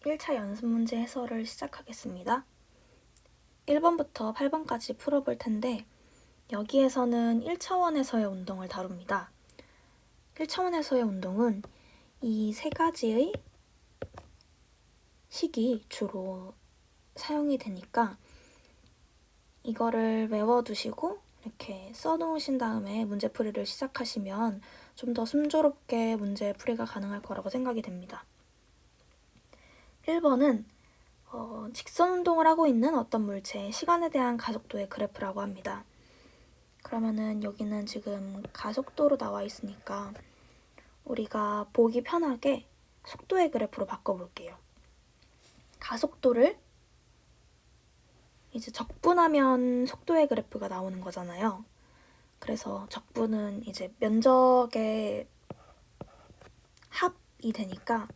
1차 연습 문제 해설을 시작하겠습니다. 1번부터 8번까지 풀어볼 텐데 여기에서는 1차원에서의 운동을 다룹니다. 1차원에서의 운동은 이 세 가지의 식이 주로 사용이 되니까 이거를 외워두시고 이렇게 써놓으신 다음에 문제풀이를 시작하시면 좀 더 순조롭게 문제풀이가 가능할 거라고 생각이 됩니다. 1번은 직선 운동을 하고 있는 어떤 물체의 시간에 대한 가속도의 그래프라고 합니다. 그러면은 여기는 지금 가속도로 나와 있으니까 우리가 보기 편하게 속도의 그래프로 바꿔볼게요. 가속도를 이제 적분하면 속도의 그래프가 나오는 거잖아요. 그래서 적분은 이제 면적의 합이 되니까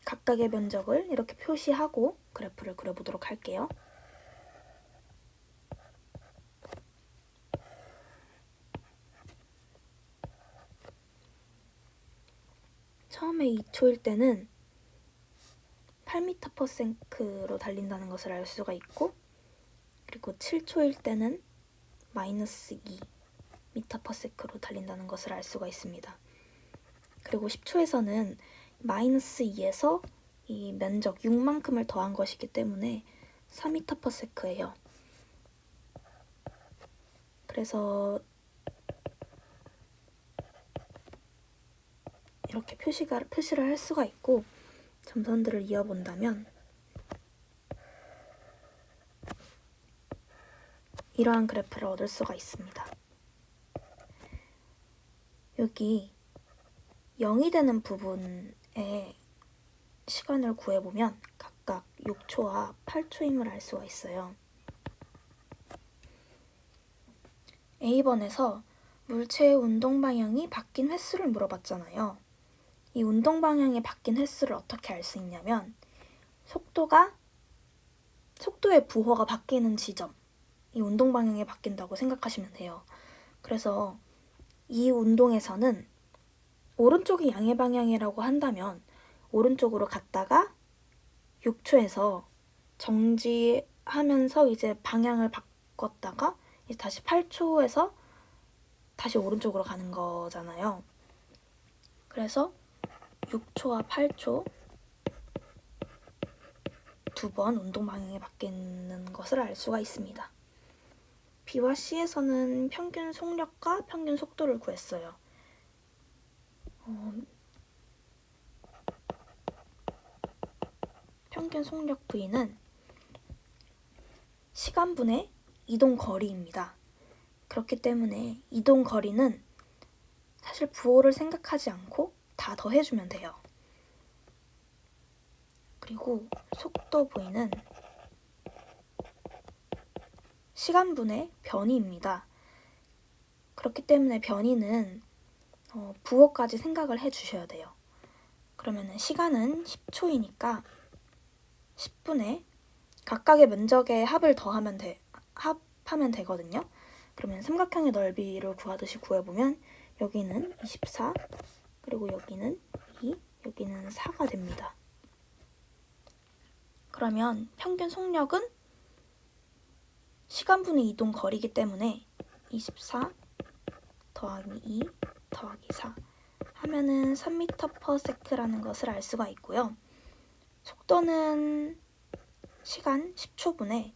각각의 면적을 이렇게 표시하고 그래프를 그려보도록 할게요. 처음에 2초일 때는 8m/s로 달린다는 것을 알 수가 있고, 그리고 7초일 때는 -2m/s로 달린다는 것을 알 수가 있습니다. 그리고 10초에서는 -2에서 이 면적 6만큼을 더한 것이기 때문에 4m/s예요. 그래서 이렇게 표시를 할 수가 있고, 점선들을 이어본다면 이러한 그래프를 얻을 수가 있습니다. 여기 0이 되는 부분에 시간을 구해보면 각각 6초와 8초임을 알 수가 있어요. A번에서 물체의 운동 방향이 바뀐 횟수를 물어봤잖아요. 이 운동 방향이 바뀐 횟수를 어떻게 알 수 있냐면 속도의 부호가 바뀌는 지점, 이 운동 방향이 바뀐다고 생각하시면 돼요. 그래서 이 운동에서는 오른쪽이 양의 방향이라고 한다면 오른쪽으로 갔다가 6초에서 정지하면서 이제 방향을 바꿨다가 이제 다시 8초에서 다시 오른쪽으로 가는 거잖아요. 그래서 6초와 8초 두 번 운동 방향이 바뀌는 것을 알 수가 있습니다. B와 C에서는 평균 속력과 평균 속도를 구했어요. 평균 속력 V는 시간분의 이동 거리입니다. 그렇기 때문에 이동 거리는 사실 부호를 생각하지 않고 다 더해주면 돼요. 그리고 속도 V는 시간분의 변이입니다. 그렇기 때문에 변이는 부호까지 생각을 해주셔야 돼요. 그러면은 시간은 10초이니까 10분의 각각의 면적의 합을 합하면 되거든요. 그러면 삼각형의 넓이를 구하듯이 구해보면 여기는 24, 그리고 여기는 2, 여기는 4가 됩니다. 그러면 평균 속력은 시간분의 이동 거리이기 때문에 24 더하기 2 더하기 4 하면은 3m/s라는 것을 알 수가 있고요. 속도는 시간 10초분에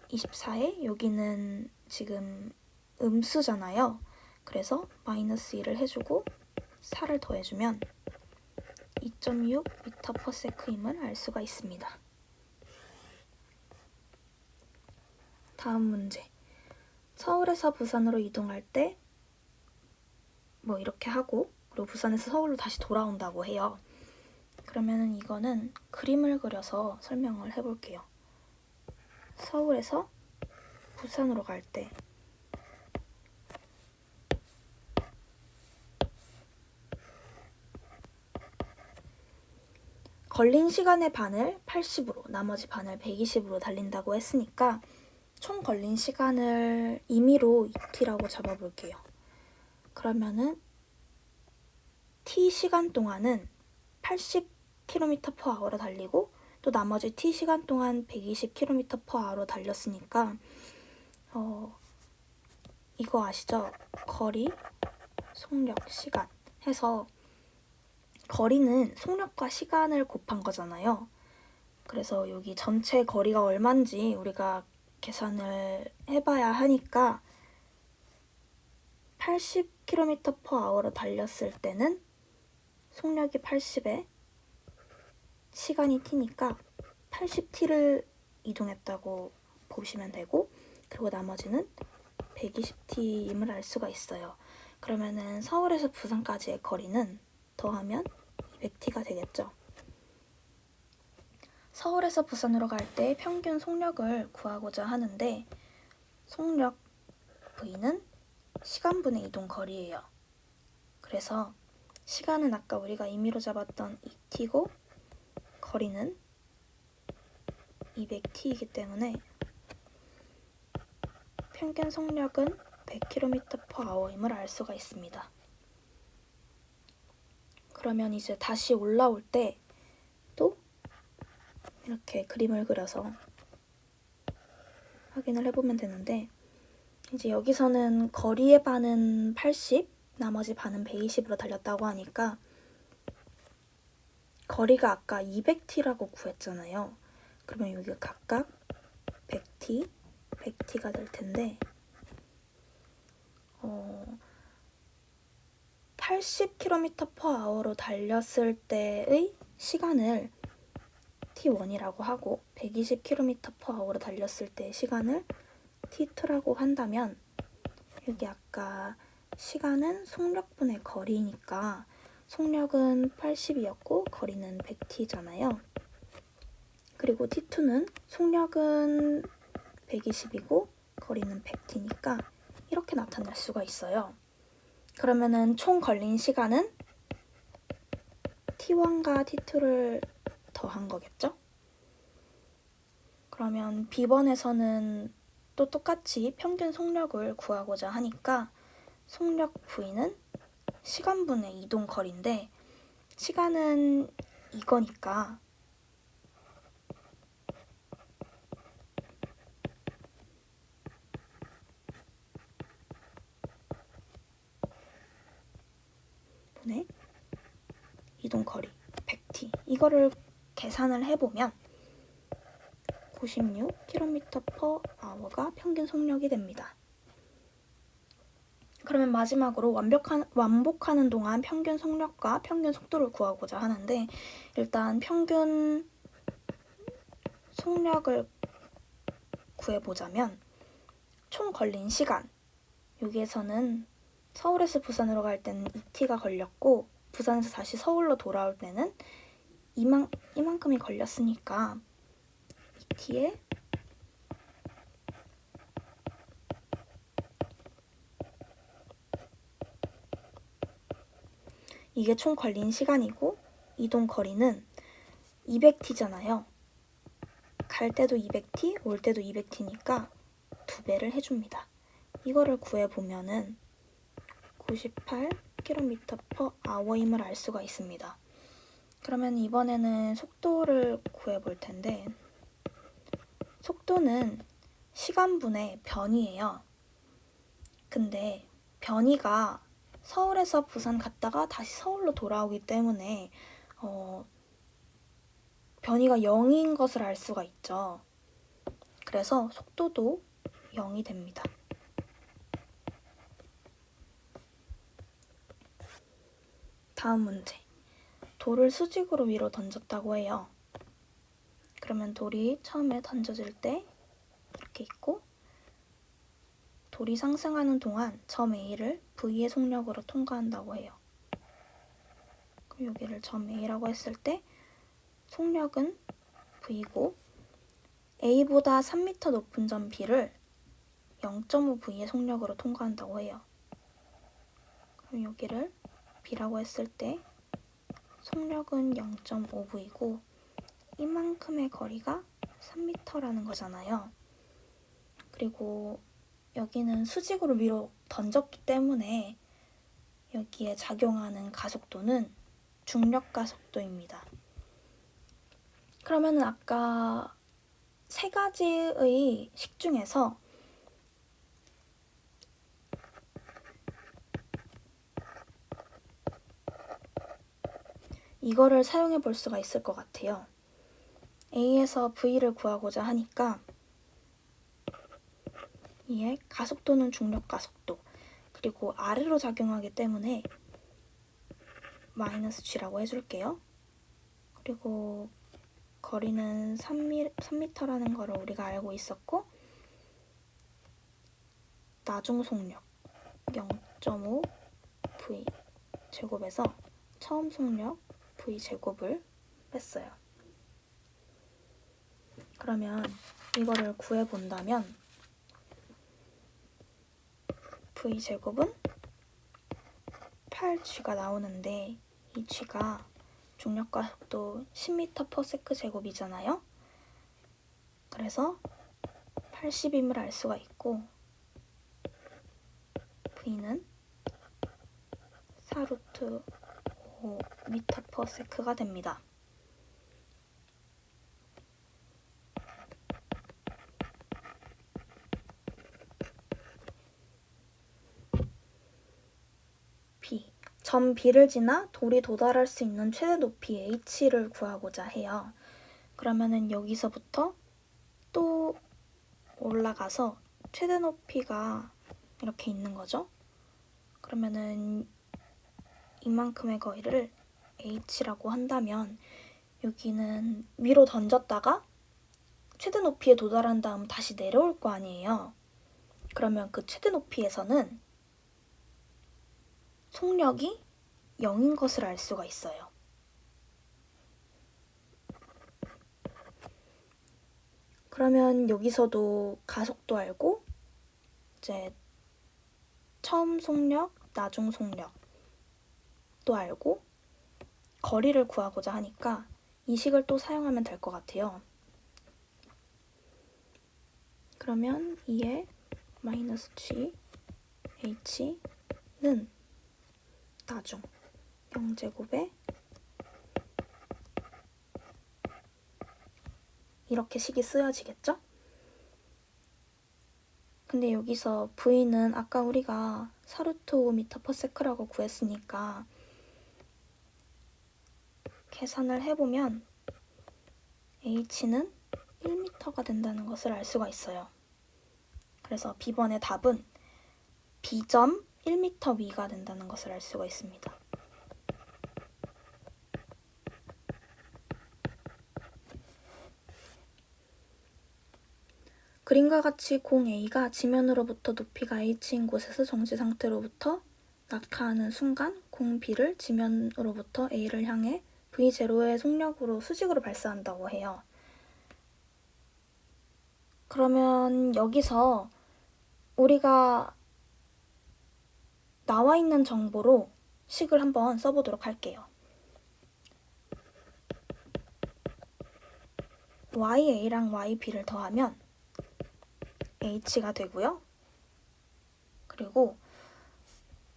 24에 여기는 지금 음수잖아요. 그래서 -1을 해주고 4를 더해주면 2.6m/s임을 알 수가 있습니다. 다음 문제. 서울에서 부산으로 이동할 때 뭐 이렇게 하고, 그리고 부산에서 서울로 다시 돌아온다고 해요. 그러면은 이거는 그림을 그려서 설명을 해볼게요. 서울에서 부산으로 갈 때 걸린 시간의 반을 80으로, 나머지 반을 120으로 달린다고 했으니까 총 걸린 시간을 임의로 t라고 잡아볼게요. 그러면은 t 시간 동안은 km/h로 달리고 또 나머지 t 시간 동안 120km/h로 달렸으니까 이거 아시죠? 거리, 속력, 시간 해서 거리는 속력과 시간을 곱한 거잖아요. 그래서 여기 전체 거리가 얼마인지 우리가 계산을 해봐야 하니까 80km/h로 달렸을 때는 속력이 80에 시간이 t니까 80t를 이동했다고 보시면 되고, 그리고 나머지는 120t임을 알 수가 있어요. 그러면은 서울에서 부산까지의 거리는 더하면 200t가 되겠죠. 서울에서 부산으로 갈 때 평균 속력을 구하고자 하는데, 속력 V는 시간분의 이동 거리예요. 그래서 시간은 아까 우리가 임의로 잡았던 2t고 거리는 200t이기 때문에 평균 속력은 100km/h임을 알 수가 있습니다. 그러면 이제 다시 올라올 때 또 이렇게 그림을 그려서 확인을 해보면 되는데, 이제 여기서는 거리의 반은 80, 나머지 반은 120으로 달렸다고 하니까 거리가 아까 200t라고 구했잖아요. 그러면 여기가 각각 100t, 100t가 될 텐데 80km/h로 달렸을 때의 시간을 t1이라고 하고 120km/h로 달렸을 때의 시간을 t2라고 한다면, 여기 아까 시간은 속력분의 거리니까 속력은 80이었고 거리는 100t잖아요. 그리고 t2는 속력은 120이고 거리는 100t니까 이렇게 나타낼 수가 있어요. 그러면은 총 걸린 시간은 t1과 t2를 더한 거겠죠? 그러면 B번에서는 또 똑같이 평균 속력을 구하고자 하니까 속력 V는 시간분의 이동 거리인데, 시간은 이거니까 분의 이동 거리 100t, 이거를 계산을 해보면 96km/h가 평균 속력이 됩니다. 그러면 마지막으로 완복하는 동안 평균 속력과 평균 속도를 구하고자 하는데, 일단 평균 속력을 구해보자면 총 걸린 시간, 여기에서는 서울에서 부산으로 갈 때는 2t가 걸렸고 부산에서 다시 서울로 돌아올 때는 이만큼이 걸렸으니까 2t에 이게 총 걸린 시간이고, 이동 거리는 200t잖아요. 갈 때도 200t, 올 때도 200t니까 2배를 해줍니다. 이거를 구해보면은 98km/h임을 알 수가 있습니다. 그러면 이번에는 속도를 구해볼 텐데, 속도는 시간분의 변이에요. 근데 변이가 서울에서 부산 갔다가 다시 서울로 돌아오기 때문에 변이가 0인 것을 알 수가 있죠. 그래서 속도도 0이 됩니다. 다음 문제. 돌을 수직으로 위로 던졌다고 해요. 그러면 돌이 처음에 던져질 때 이렇게 있고, 돌이 상승하는 동안 점 A를 V의 속력으로 통과한다고 해요. 그럼 여기를 점 A라고 했을 때 속력은 V고, A보다 3m 높은 점 B를 0.5V의 속력으로 통과한다고 해요. 그럼 여기를 B라고 했을 때 속력은 0.5V고 이만큼의 거리가 3m라는 거잖아요. 그리고 여기는 수직으로 위로 던졌기 때문에 여기에 작용하는 가속도는 중력 가속도입니다. 그러면은 아까 세 가지의 식 중에서 이거를 사용해 볼 수가 있을 것 같아요. A에서 V를 구하고자 하니까 이에 가속도는 중력 가속도, 그리고 아래로 작용하기 때문에 마이너스 G라고 해줄게요. 그리고 거리는 3m라는 거를 우리가 알고 있었고, 나중 속력 0.5 V 제곱에서 처음 속력 V 제곱을 뺐어요. 그러면 이거를 구해본다면 V 제곱은 8G가 나오는데 이 G가 중력과 속도 10m/s 제곱이잖아요. 그래서 80임을 알 수가 있고 V는 4루트 5m/s가 됩니다. B. 점 B를 지나 돌이 도달할 수 있는 최대 높이 H를 구하고자 해요. 그러면은 여기서부터 또 올라가서 최대 높이가 이렇게 있는 거죠. 그러면은 이만큼의 거리를 H라고 한다면 여기는 위로 던졌다가 최대 높이에 도달한 다음 다시 내려올 거 아니에요. 그러면 그 최대 높이에서는 속력이 0인 것을 알 수가 있어요. 그러면 여기서도 가속도 알고 이제 처음 속력, 나중 속력도 알고 거리를 구하고자 하니까 이 식을 또 사용하면 될 것 같아요. 그러면 2의 마이너스 G H는 나중 0제곱에 이렇게 식이 쓰여지겠죠? 근데 여기서 V는 아까 우리가 4루트 5m/s라고 구했으니까 계산을 해보면 H는 1m가 된다는 것을 알 수가 있어요. 그래서 B번의 답은 B점 1m 위가 된다는 것을 알 수가 있습니다. 그림과 같이 공 A가 지면으로부터 높이가 h인 곳에서 정지 상태로부터 낙하하는 순간 공 B를 지면으로부터 A를 향해 V0의 속력으로 수직으로 발사한다고 해요. 그러면 여기서 우리가 나와 있는 정보로 식을 한번 써보도록 할게요. YA랑 YB를 더하면 H가 되고요. 그리고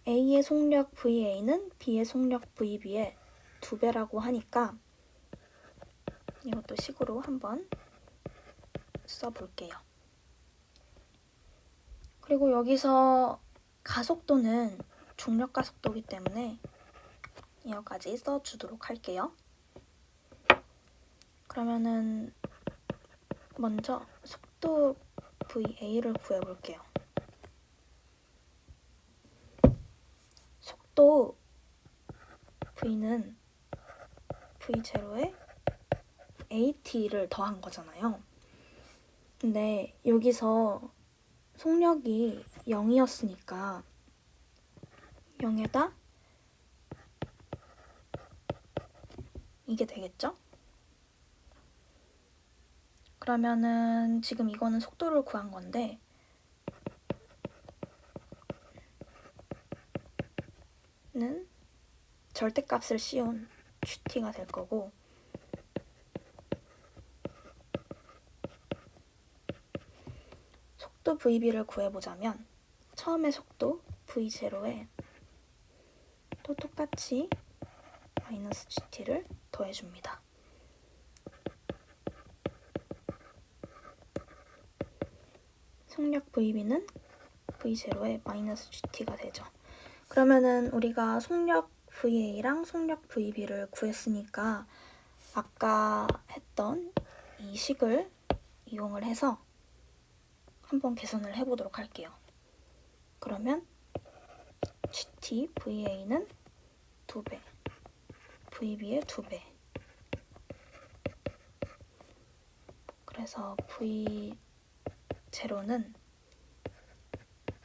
A의 속력 VA는 B의 속력 VB의 2배라고 하니까 이것도 식으로 한번 써볼게요. 그리고 여기서 가속도는 중력 가속도이기 때문에 이거까지 써주도록 할게요. 그러면은 먼저 속도 VA를 구해볼게요. 속도 V는 V0에 AT를 더한 거잖아요. 근데 여기서 속력이 0이었으니까 0에다 이게 되겠죠? 그러면은 지금 이거는 속도를 구한 건데 는 절대값을 씌운 GT가 될 거고 속도 VB를 구해보자면 처음에 속도 V0에 또 똑같이 마이너스 GT를 더해줍니다. 속력 VB는 V0에 마이너스 GT가 되죠. 그러면은 우리가 속력 VA랑 속력 VB를 구했으니까 아까 했던 이 식을 이용을 해서 한번 계산을 해보도록 할게요. 그러면 GT VA는 2배, VB의 2배. 그래서 V0는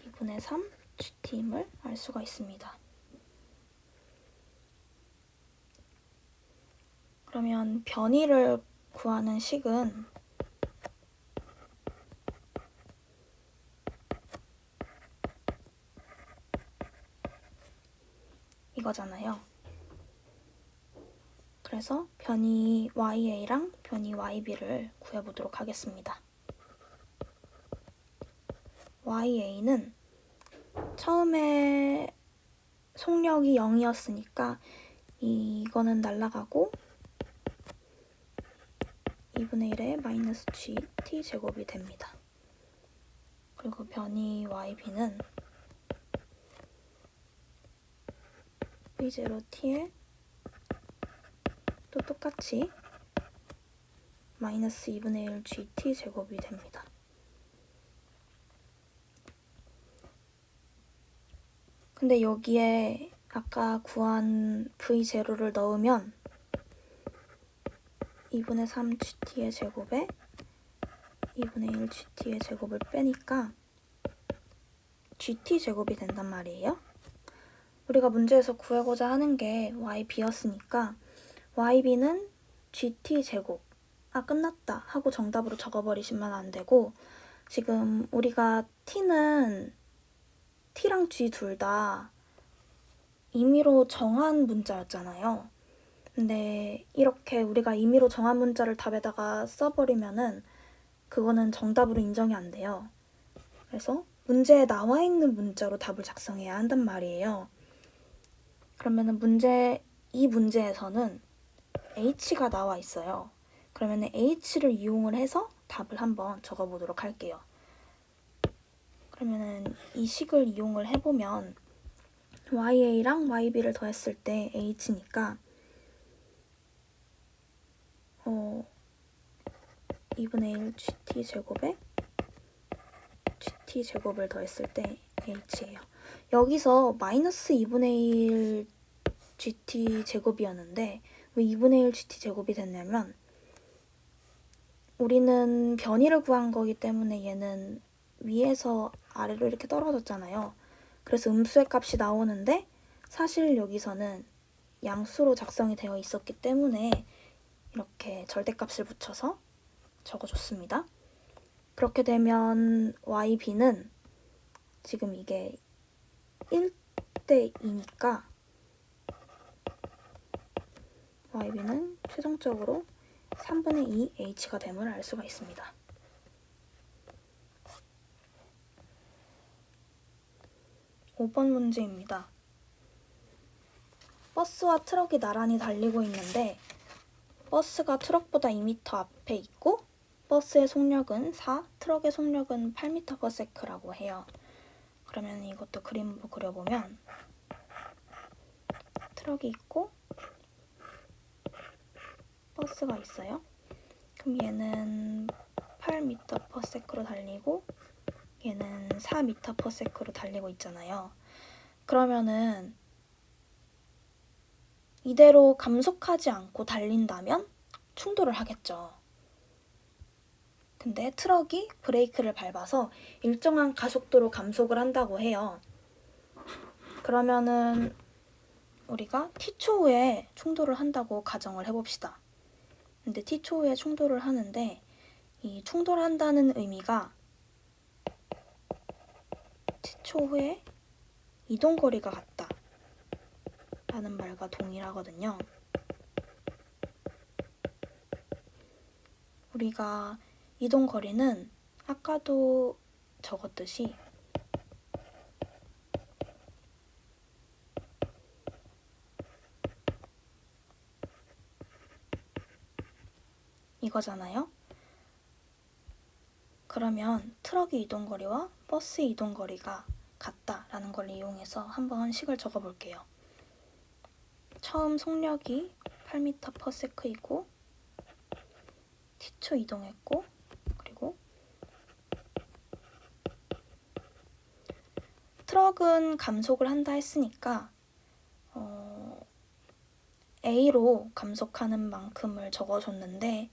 2분의 3 GT임을 알 수가 있습니다. 그러면 변이를 구하는 식은 이거잖아요. 그래서 변이 YA랑 변이 YB를 구해보도록 하겠습니다. YA는 처음에 속력이 0이었으니까 이거는 날라가고 2분의 1의 마이너스 GT 제곱이 됩니다. 그리고 변이 YB는 V0T에 또 똑같이 마이너스 2분의 1 GT 제곱이 됩니다. 근데 여기에 아까 구한 V0를 넣으면 2분의 3 GT의 제곱에 2분의 1 GT의 제곱을 빼니까 GT 제곱이 된단 말이에요. 우리가 문제에서 구하고자 하는 게 YB였으니까 YB는 GT 제곱, 끝났다 하고 정답으로 적어버리시면 안 되고, 지금 우리가 T는 T랑 G 둘 다 임의로 정한 문자였잖아요. 근데 이렇게 우리가 임의로 정한 문자를 답에다가 써버리면은 그거는 정답으로 인정이 안 돼요. 그래서 문제에 나와 있는 문자로 답을 작성해야 한단 말이에요. 그러면은 이 문제에서는 H가 나와 있어요. 그러면은 H를 이용을 해서 답을 한번 적어보도록 할게요. 그러면은 이 식을 이용을 해보면 YA랑 YB를 더했을 때 H니까 2분의 1 GT 제곱에 GT 제곱을 더했을 때 H예요. 여기서 마이너스 2분의 1 GT 제곱이었는데 왜 2분의 1 GT 제곱이 됐냐면 우리는 변이를 구한 거기 때문에 얘는 위에서 아래로 이렇게 떨어졌잖아요. 그래서 음수의 값이 나오는데 사실 여기서는 양수로 작성이 되어 있었기 때문에 이렇게 절대값을 붙여서 적어줬습니다. 그렇게 되면 YB는 지금 이게 1대 2니까 YB는 최종적으로 3분의 2 H가 됨을 알 수가 있습니다. 5번 문제입니다. 버스와 트럭이 나란히 달리고 있는데 버스가 트럭보다 2m 앞에 있고 버스의 속력은 4, 트럭의 속력은 8m/s라고 해요. 그러면 이것도 그림으로 그려보면 트럭이 있고 버스가 있어요. 그럼 얘는 8m/s로 달리고 얘는 4m/s로 달리고 있잖아요. 그러면은 이대로 감속하지 않고 달린다면 충돌을 하겠죠. 근데 트럭이 브레이크를 밟아서 일정한 가속도로 감속을 한다고 해요. 그러면은 우리가 T초 후에 충돌을 한다고 가정을 해봅시다. 근데 T초 후에 충돌을 하는데 이 충돌한다는 의미가 T초 후에 이동거리가 같다 라는 말과 동일하거든요. 우리가 이동거리는 아까도 적었듯이 이거잖아요. 그러면 트럭의 이동거리와 버스의 이동거리가 같다라는 걸 이용해서 한번 식을 적어볼게요. 처음 속력이 8m/s이고 t초 이동했고, 그리고 트럭은 감속을 한다 했으니까 A로 감속하는 만큼을 적어줬는데,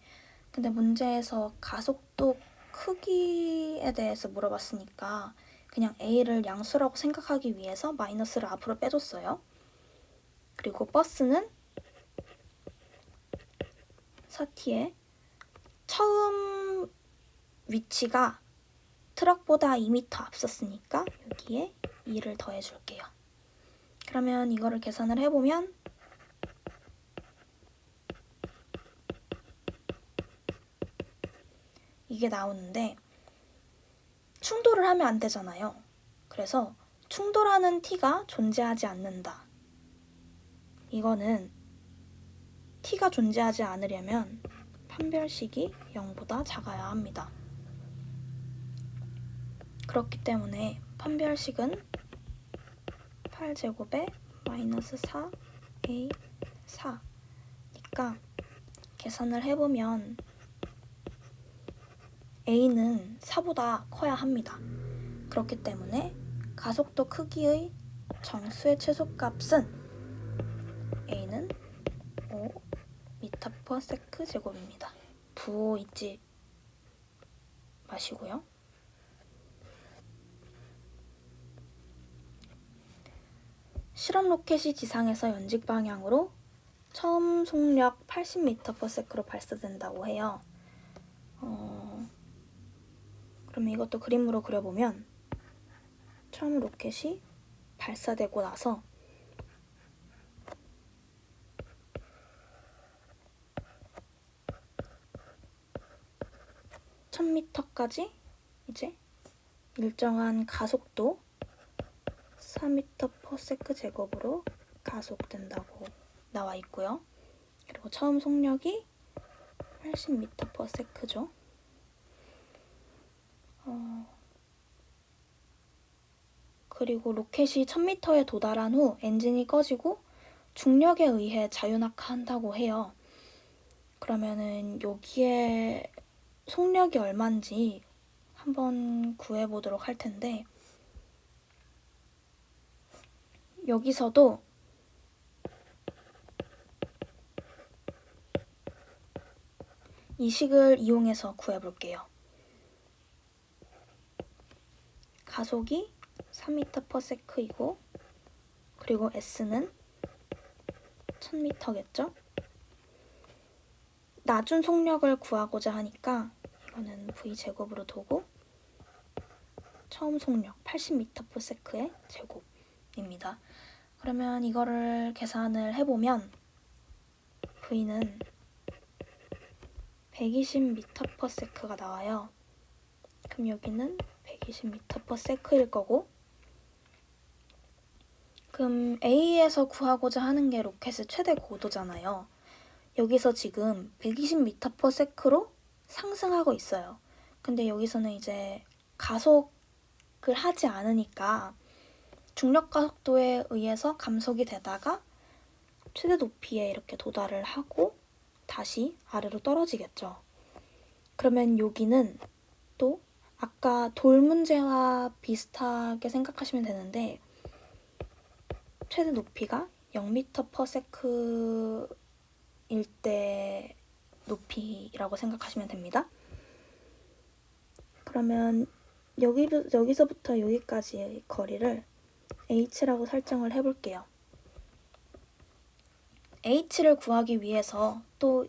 근데 문제에서 가속도 크기에 대해서 물어봤으니까 그냥 A를 양수라고 생각하기 위해서 마이너스를 앞으로 빼줬어요. 그리고 버스는 4T에 처음 위치가 트럭보다 2m 앞섰으니까 여기에 2를 더해줄게요. 그러면 이거를 계산을 해보면 이게 나오는데, 충돌을 하면 안 되잖아요. 그래서 충돌하는 t가 존재하지 않는다. 이거는 t가 존재하지 않으려면 판별식이 0보다 작아야 합니다. 그렇기 때문에 판별식은 8제곱에 마이너스 4a 4니까 계산을 해보면 a는 4보다 커야 합니다. 그렇기 때문에 가속도 크기의 정수의 최소값은 a는 5m/s 제곱입니다. 부호 잊지 마시고요. 실험 로켓이 지상에서 연직 방향으로 처음 속력 80m/s로 발사된다고 해요. 그러면 이것도 그림으로 그려보면, 처음 로켓이 발사되고 나서 1000m까지 이제 일정한 가속도 4m/s 제곱으로 가속된다고 나와 있고요. 그리고 처음 속력이 80m/s죠. 그리고 로켓이 1000m에 도달한 후 엔진이 꺼지고 중력에 의해 자유낙하한다고 해요. 그러면은 여기에 속력이 얼마인지 한번 구해보도록 할 텐데, 여기서도 이 식을 이용해서 구해볼게요. 가속이 3m/s이고, 그리고 S는 1000m겠죠? 낮은 속력을 구하고자 하니까 이거는 V제곱으로 두고 처음 속력 80m/s의 제곱입니다. 그러면 이거를 계산을 해보면 V는 120m/s가 나와요. 그럼 여기는 120m/s일 거고, 그럼 A에서 구하고자 하는 게 로켓의 최대 고도잖아요. 여기서 지금 120m/s로 상승하고 있어요. 근데 여기서는 이제 가속을 하지 않으니까 중력 가속도에 의해서 감속이 되다가 최대 높이에 이렇게 도달을 하고 다시 아래로 떨어지겠죠. 그러면 여기는 또 아까 돌 문제와 비슷하게 생각하시면 되는데, 최대 높이가 0m/s일 때 높이라고 생각하시면 됩니다. 그러면 여기서부터 여기까지의 거리를 h라고 설정을 해볼게요. h를 구하기 위해서 또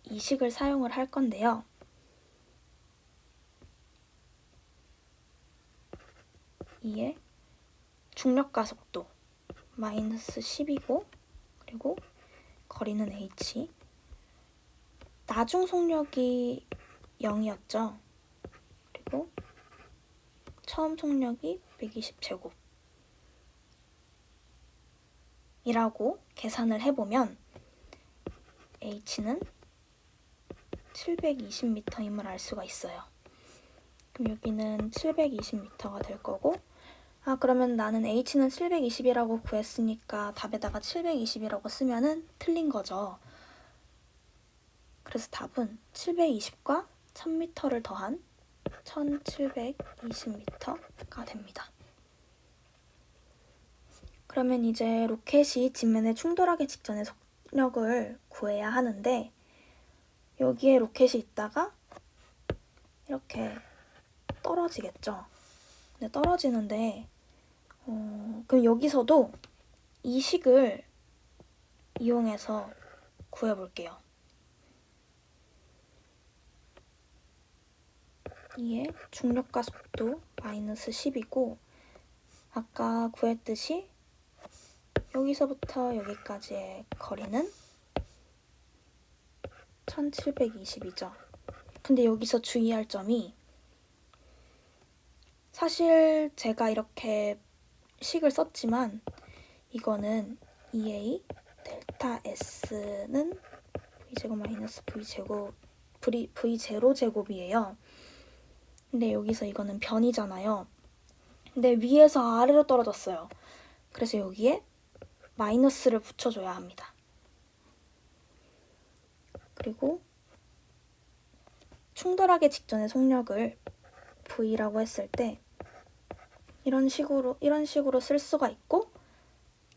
이 식을 사용을 할 건데요. 이에 중력 가속도 마이너스 10이고, 그리고 거리는 h, 나중 속력이 0이었죠. 그리고 처음 속력이 120제곱 이라고 계산을 해보면 h는 720m임을 알 수가 있어요. 그럼 여기는 720m가 될 거고, 그러면 나는 h는 720이라고 구했으니까 답에다가 720이라고 쓰면은 틀린 거죠. 그래서 답은 720과 1000m를 더한 1720m가 됩니다. 그러면 이제 로켓이 지면에 충돌하기 직전의 속력을 구해야 하는데, 여기에 로켓이 있다가 이렇게 떨어지겠죠. 근데 떨어지는데 그럼 여기서도 이 식을 이용해서 구해볼게요. 2의 중력과 속도 마이너스 10이고, 아까 구했듯이 여기서부터 여기까지의 거리는 1720이죠. 근데 여기서 주의할 점이, 사실 제가 이렇게 식을 썼지만 이거는 2a 델타 s는 v제곱 마이너스 v0 제곱이에요. 근데 여기서 이거는 변이잖아요. 근데 위에서 아래로 떨어졌어요. 그래서 여기에 마이너스를 붙여줘야 합니다. 그리고 충돌하기 직전의 속력을 v라고 했을 때 이런 식으로 쓸 수가 있고,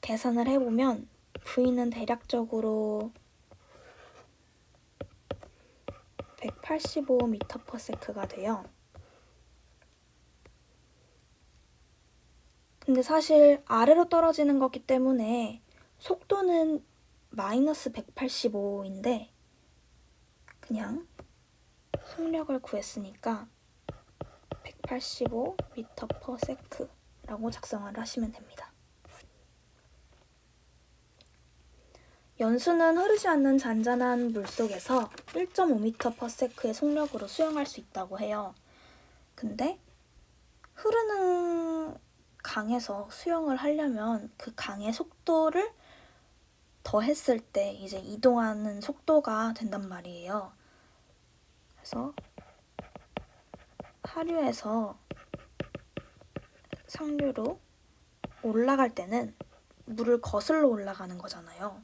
계산을 해보면 v는 대략적으로 185m/s가 돼요. 근데 사실 아래로 떨어지는 거기 때문에 속도는 마이너스 185인데 그냥 속력을 구했으니까 185m/s라고 작성을 하시면 됩니다. 연수는 흐르지 않는 잔잔한 물속에서 1.5m/s의 속력으로 수영할 수 있다고 해요. 근데 흐르는 강에서 수영을 하려면 그 강의 속도를 더했을 때 이제 이동하는 속도가 된단 말이에요. 그래서 하류에서 상류로 올라갈 때는 물을 거슬러 올라가는 거잖아요.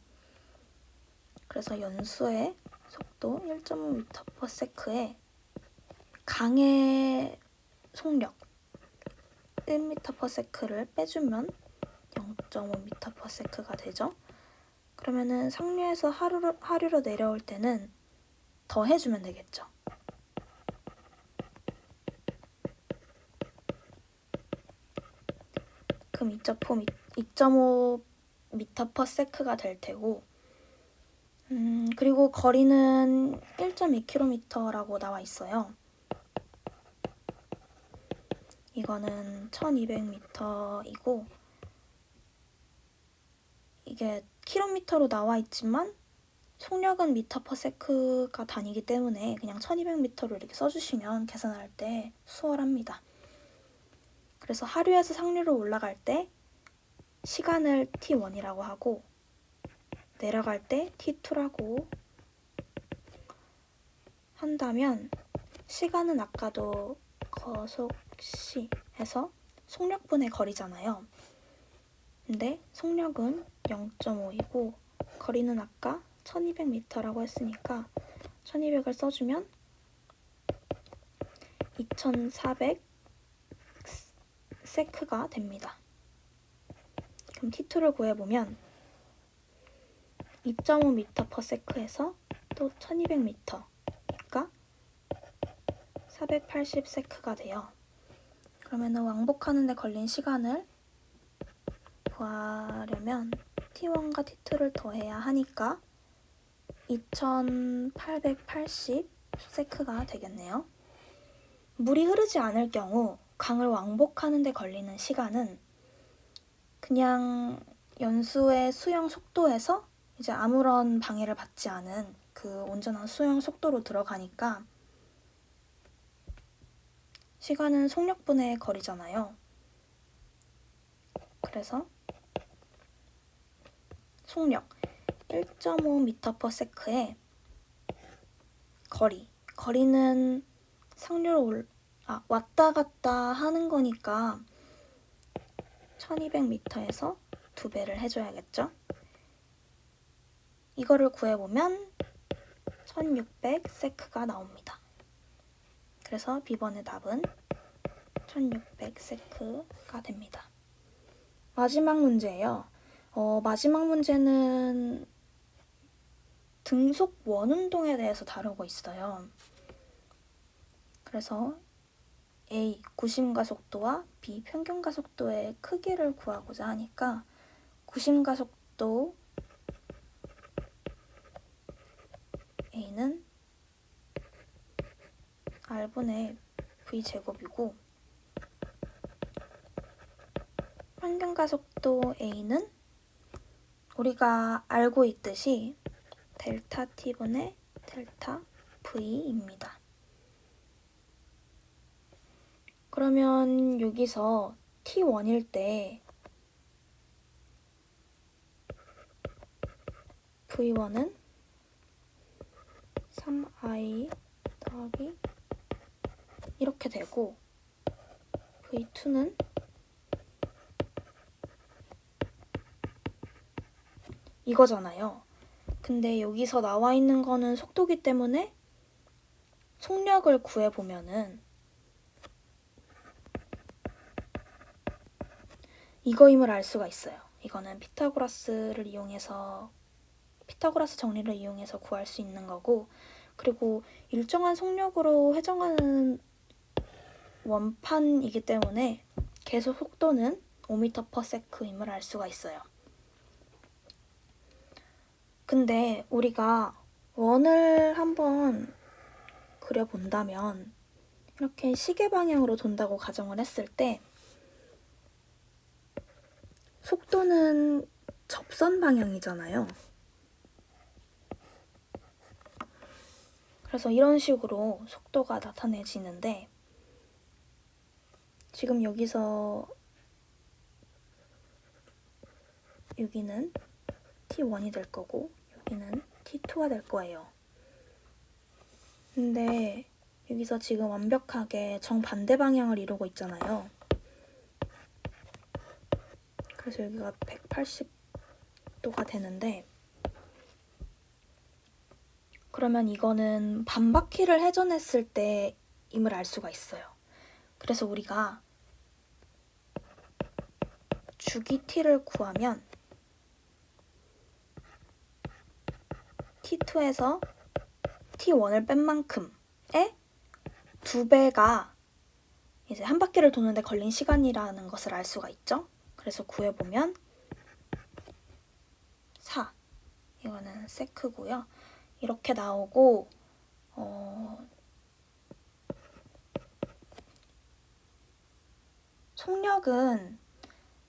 그래서 연수의 속도 1.5m/s에 강의 속력 1m/s를 빼주면 0.5m/s가 되죠. 그러면은 상류에서 하류로 내려올 때는 더해주면 되겠죠. 그럼 2.5m/s가 될 테고, 그리고 거리는 1.2km라고 나와 있어요. 이거는 1200m이고, 이게 킬로미터로 나와 있지만 속력은 m/s가 다니기 때문에 그냥 1200m로 이렇게 써주시면 계산할 때 수월합니다. 그래서 하류에서 상류로 올라갈 때 시간을 t1이라고 하고, 내려갈 때 t2라고 한다면 시간은 아까도 거속시에서 속력분의 거리잖아요. 근데 속력은 0.5이고 거리는 아까 1200m라고 했으니까 1200을 써주면 2400세크가 됩니다. 그럼 T2를 구해보면 2.5m/s에서 또 1200m니까 480세크가 돼요. 그러면 왕복하는 데 걸린 시간을 구하려면 T1과 T2를 더해야 하니까 2880세크가 되겠네요. 물이 흐르지 않을 경우 강을 왕복하는 데 걸리는 시간은 그냥 연수의 수영 속도에서 이제 아무런 방해를 받지 않은 그 온전한 수영 속도로 들어가니까 시간은 속력분의 거리잖아요. 그래서 속력 1.5m/s의 거리는 왔다 갔다 하는 거니까 1200m에서 2배를 해줘야겠죠? 이거를 구해보면 1600세크가 나옵니다. 그래서 B번의 답은 1600세크가 됩니다. 마지막 문제예요. 마지막 문제는 등속 원운동에 대해서 다루고 있어요. 그래서 A, 구심가속도와 B, 평균가속도의 크기를 구하고자 하니까 구심가속도 A는 R분의 V제곱이고 평균가속도 A는 우리가 알고 있듯이 델타 T분의 델타 V입니다. 그러면 여기서 T1일 때 V1은 3i 더하기 이렇게 되고 V2는 이거잖아요. 근데 여기서 나와 있는 거는 속도기 때문에 속력을 구해보면은 이거임을 알 수가 있어요. 이거는 피타고라스 정리를 이용해서 구할 수 있는 거고, 그리고 일정한 속력으로 회전하는 원판이기 때문에 계속 속도는 5m/s임을 알 수가 있어요. 근데 우리가 원을 한번 그려본다면 이렇게 시계 방향으로 돈다고 가정을 했을 때 속도는 접선 방향이잖아요. 그래서 이런 식으로 속도가 나타내지는데 지금 여기서 여기는 T1이 될 거고 여기는 T2가 될 거예요. 근데 여기서 지금 완벽하게 정반대 방향을 이루고 있잖아요. 그래서 여기가 180도가 되는데 그러면 이거는 반바퀴를 회전했을 때임을 알 수가 있어요. 그래서 우리가 주기 T를 구하면 T2에서 T1을 뺀 만큼의 2배가 이제 한 바퀴를 도는데 걸린 시간이라는 것을 알 수가 있죠. 그래서 구해보면 4, 이거는 세크고요. 이렇게 나오고 속력은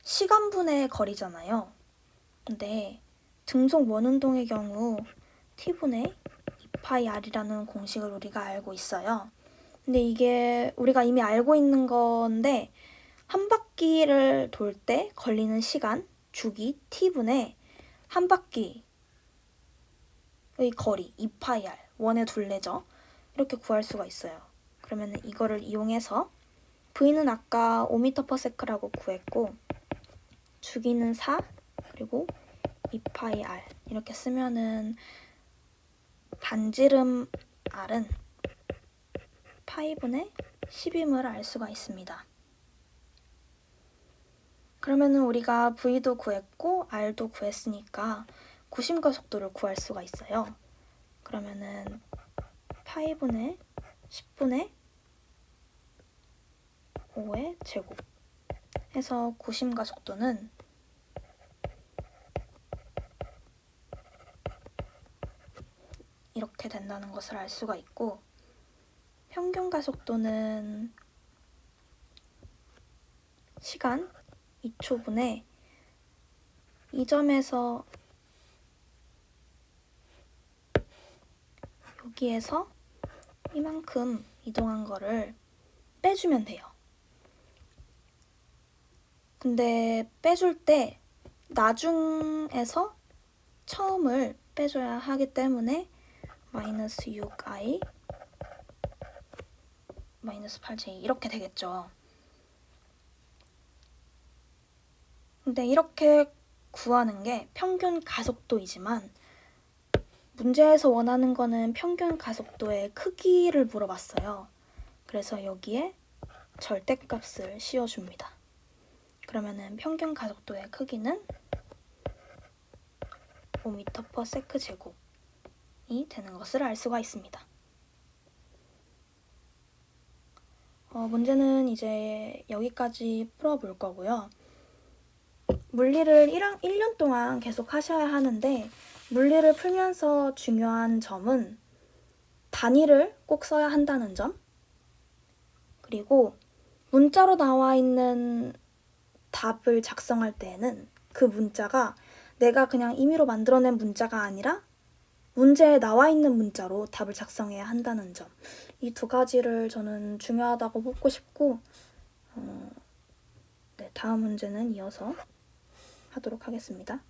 시간분의 거리잖아요. 근데 등속 원운동의 경우 T분의 2πr이라는 공식을 우리가 알고 있어요. 근데 이게 우리가 이미 알고 있는 건데 한 바퀴를 돌 때 걸리는 시간, 주기 T분의 한 바퀴의 거리 2πr, 원의 둘레죠. 이렇게 구할 수가 있어요. 그러면 이거를 이용해서 V는 아까 5m/s라고 구했고 주기는 4, 그리고 2πr 이렇게 쓰면은 반지름 R은 파이분의 10임을 알 수가 있습니다. 그러면은 우리가 V도 구했고 R도 구했으니까 구심가속도를 구할 수가 있어요. 그러면은 파이분의 10분의 5의 제곱 해서 구심가속도는 이렇게 된다는 것을 알 수가 있고 평균가속도는 시간 2초분에 이 점에서 여기에서 이만큼 이동한 거를 빼주면 돼요. 근데 빼줄 때 나중에서 처음을 빼줘야 하기 때문에 마이너스 6i 마이너스 8j 이렇게 되겠죠. 근데 이렇게 구하는 게 평균 가속도이지만 문제에서 원하는 거는 평균 가속도의 크기를 물어봤어요. 그래서 여기에 절대값을 씌워줍니다. 그러면은 평균 가속도의 크기는 5m/s 제곱이 되는 것을 알 수가 있습니다. 문제는 이제 여기까지 풀어볼 거고요. 물리를 1년 동안 계속 하셔야 하는데 물리를 풀면서 중요한 점은 단위를 꼭 써야 한다는 점, 그리고 문자로 나와 있는 답을 작성할 때에는 그 문자가 내가 그냥 임의로 만들어낸 문자가 아니라 문제에 나와 있는 문자로 답을 작성해야 한다는 점, 이 두 가지를 저는 중요하다고 보고 싶고 네, 다음 문제는 이어서 하도록 하겠습니다.